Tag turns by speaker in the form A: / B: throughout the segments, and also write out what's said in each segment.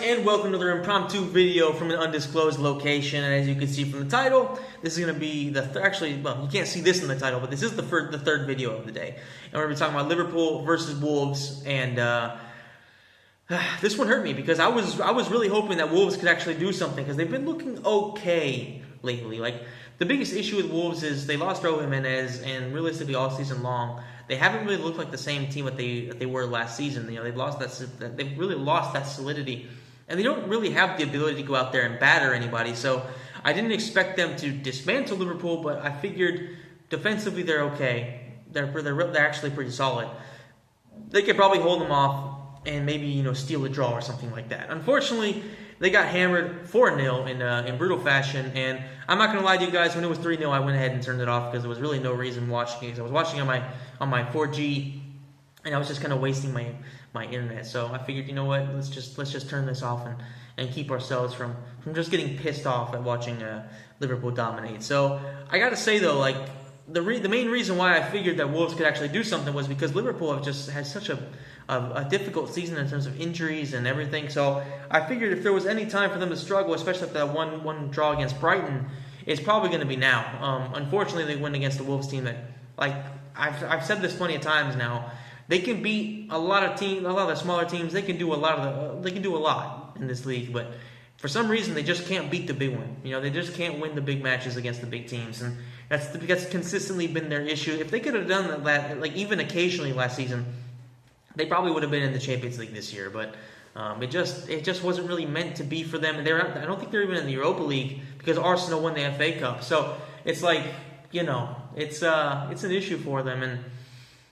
A: and welcome to another impromptu video from an undisclosed location. And as you can see from the title, this is going to be the you can't see this in the title, but this is the third video of the day. And we're going to be talking about Liverpool versus Wolves. And this one hurt me because I was really hoping that Wolves could actually do something because they've been looking okay lately. Like, the biggest issue with Wolves is they lost Raul Jimenez, and realistically all season long they haven't really looked like the same team that they were last season. You know, they've really lost that solidity, and they don't really have the ability to go out there and batter anybody. So I didn't expect them to dismantle Liverpool, but I figured defensively they're okay. They're actually pretty solid. They could probably hold them off and maybe steal a draw or something like that. Unfortunately, they got hammered 4-0 in brutal fashion, and I'm not gonna lie to you guys. When it was 3-0, I went ahead and turned it off because there was really no reason watching it. I was watching on my 4G, and I was just kind of wasting my internet. So I figured, you know what, let's just turn this off and keep ourselves from just getting pissed off at watching Liverpool dominate. So I gotta say though, like, the main reason why I figured that Wolves could actually do something was because Liverpool have just had such a difficult season in terms of injuries and everything. So I figured if there was any time for them to struggle, especially after that one draw against Brighton, it's probably going to be now. Unfortunately, they win against the Wolves team that, like, I've said this plenty of times now. They can beat a lot of the smaller teams. They can do a lot in this league, but for some reason they just can't beat the big one. They just can't win the big matches against the big teams, and that's consistently been their issue. If they could have done that, like even occasionally last season, they probably would have been in the Champions League this year. But it just wasn't really meant to be for them. And I don't think they're even in the Europa League because Arsenal won the FA Cup. So it's like, it's an issue for them, and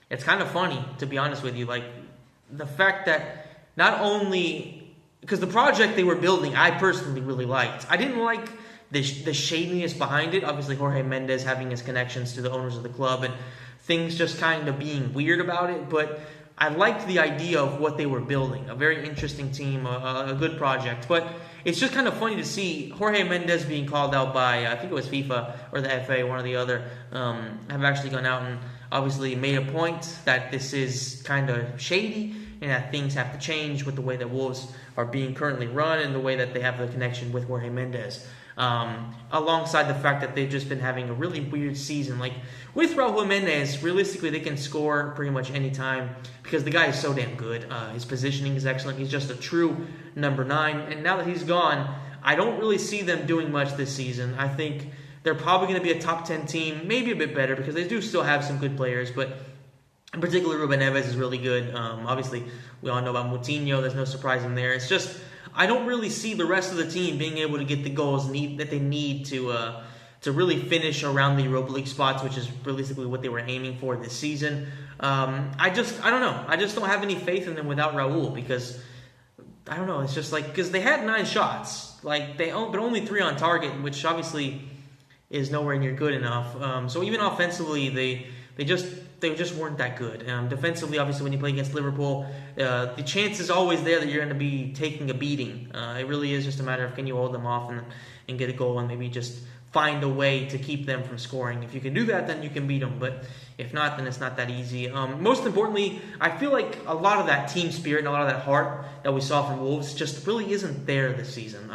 A: it's kind of funny, to be honest with you. Like, the fact that not only because the project they were building, I personally really liked. I didn't like the shadiness behind it. Obviously, Jorge Mendes having his connections to the owners of the club and things just kind of being weird about it. But I liked the idea of what they were building. A very interesting team, a good project. But it's just kind of funny to see Jorge Mendes being called out by, I think it was FIFA or the FA, one or the other, have actually gone out and obviously made a point that this is kind of shady and that things have to change with the way that Wolves are being currently run and the way that they have the connection with Jorge Mendes. Alongside the fact that they've just been having a really weird season. Like, with Raul Jimenez, realistically, they can score pretty much any time because the guy is so damn good. His positioning is excellent. He's just a true number 9. And now that he's gone, I don't really see them doing much this season. I think they're probably going to be a top 10 team, maybe a bit better because they do still have some good players, but in particular, Ruben Neves is really good. Obviously, we all know about Moutinho. There's no surprise in there. It's just, I don't really see the rest of the team being able to get the goals that they need to really finish around the Europa League spots, which is realistically what they were aiming for this season. I don't know. I just don't have any faith in them without Raul because, I don't know, it's just like, because they had 9 shots, like but only 3 on target, which obviously is nowhere near good enough. So even offensively, they just weren't that good. Defensively, obviously, when you play against Liverpool, the chance is always there that you're going to be taking a beating. It really is just a matter of can you hold them off and get a goal and maybe just find a way to keep them from scoring. If you can do that, then you can beat them. But if not, then it's not that easy. Most importantly, I feel like a lot of that team spirit and a lot of that heart that we saw from Wolves just really isn't there this season.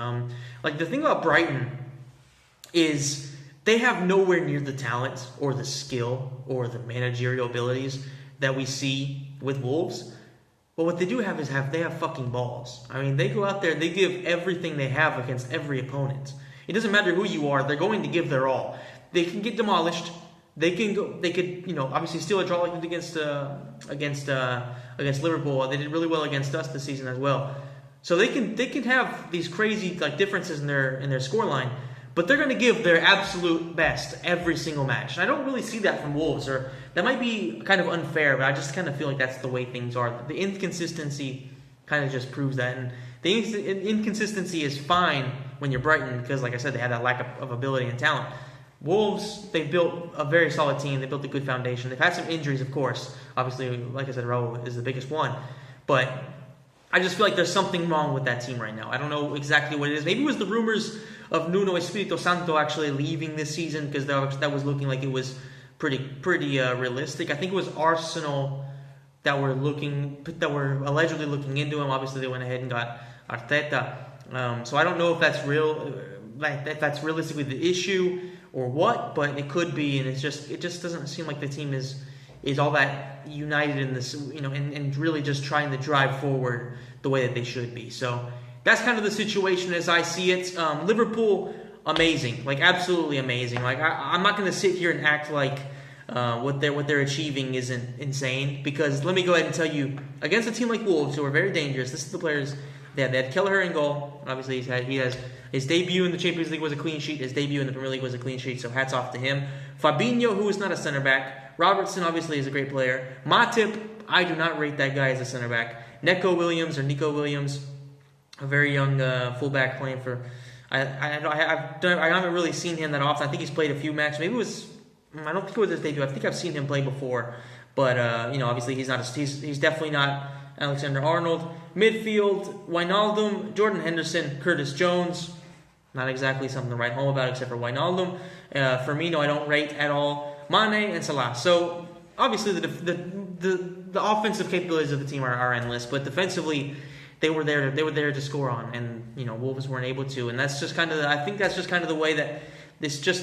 A: Like, the thing about Brighton is they have nowhere near the talent or the skill or the managerial abilities that we see with Wolves. But what they do have is they have fucking balls. I mean, they go out there, they give everything they have against every opponent. It doesn't matter who you are, they're going to give their all. They can get demolished. They could obviously steal a draw like they did against Liverpool. They did really well against us this season as well. So they can have these crazy differences in their scoreline. But they're going to give their absolute best every single match. And I don't really see that from Wolves. Or that might be kind of unfair, but I just kind of feel like that's the way things are. The inconsistency kind of just proves that. And the inconsistency is fine when you're Brighton because, like I said, they have that lack of ability and talent. Wolves, they've built a very solid team. They built a good foundation. They've had some injuries, of course. Obviously, like I said, Raul is the biggest one. But I just feel like there's something wrong with that team right now. I don't know exactly what it is. Maybe it was the rumors of Nuno Espirito Santo actually leaving this season because that was looking like it was pretty realistic. I think it was Arsenal that were allegedly looking into him. Obviously, they went ahead and got Arteta. So I don't know if that's real, like if that's realistically the issue or what, but it could be, and it just doesn't seem like the team is all that united in this, and really just trying to drive forward the way that they should be. So that's kind of the situation as I see it. Liverpool, amazing, like absolutely amazing. Like I'm not going to sit here and act like what they're achieving isn't insane, because let me go ahead and tell you, against a team like Wolves, who are very dangerous, this is the players. They had Kelleher in goal. Obviously, he has his debut in the Champions League was a clean sheet. His debut in the Premier League was a clean sheet. So hats off to him. Fabinho, who is not a center back. Robertson, obviously, is a great player. Matip, I do not rate that guy as a center back. Nico Williams, a very young fullback playing for. I haven't really seen him that often. I think he's played a few matches. Maybe it was. I don't think it was his debut. I think I've seen him play before. But obviously he's not. He's definitely not Alexander-Arnold. Midfield, Wijnaldum, Jordan Henderson, Curtis Jones. Not exactly something to write home about, except for Wijnaldum. Firmino, I don't rate at all. Mane and Salah. So obviously the offensive capabilities of the team are endless, but defensively they were there to score on, and Wolves weren't able to, and that's just kind of I think that's just kind of the way that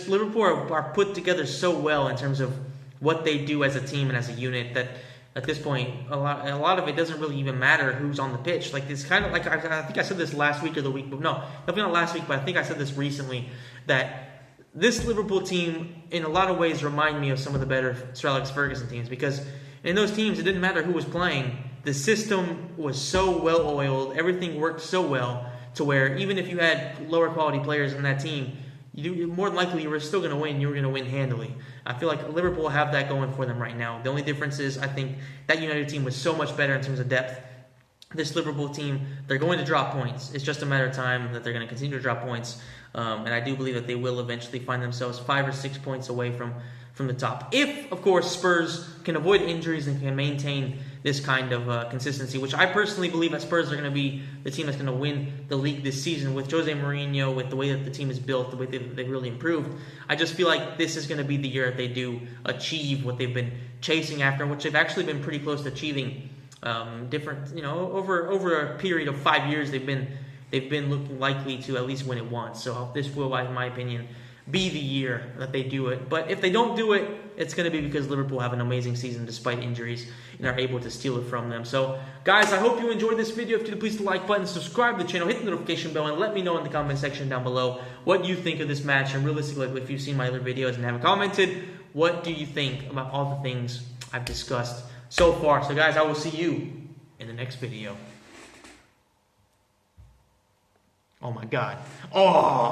A: Liverpool are put together so well in terms of what they do as a team and as a unit, that at this point, a lot of it doesn't really even matter who's on the pitch. Like, it's kind of like, I think I said this last week or the week, but no, definitely not last week, but I think I said this recently, that this Liverpool team, in a lot of ways, remind me of some of the better Sir Alex Ferguson teams, because in those teams, it didn't matter who was playing. The system was so well-oiled, everything worked so well, to where even if you had lower quality players in that team, more than likely you were still going to win. You were going to win handily. I feel like Liverpool have that going for them right now. The only difference is I think that United team was so much better in terms of depth. This Liverpool team, they're going to drop points. It's just a matter of time that they're going to continue to drop points. And I do believe that they will eventually find themselves 5 or 6 points away from the top. If, of course, Spurs can avoid injuries and can maintain this kind of consistency, which I personally believe that Spurs are going to be the team that's going to win the league this season with Jose Mourinho, with the way that the team is built, the way they've really improved. I just feel like this is going to be the year that they do achieve what they've been chasing after, which they've actually been pretty close to achieving. Over a period of 5 years, they've been looking likely to at least win it once. So this will, in my opinion, be the year that they do it. But if they don't do it, it's going to be because Liverpool have an amazing season despite injuries and are able to steal it from them. So, guys, I hope you enjoyed this video. If you could, please hit the like button, subscribe to the channel, hit the notification bell, and let me know in the comment section down below what you think of this match. And realistically, if you've seen my other videos and haven't commented, what do you think about all the things I've discussed so far? So, guys, I will see you in the next video. Oh, my God. Oh!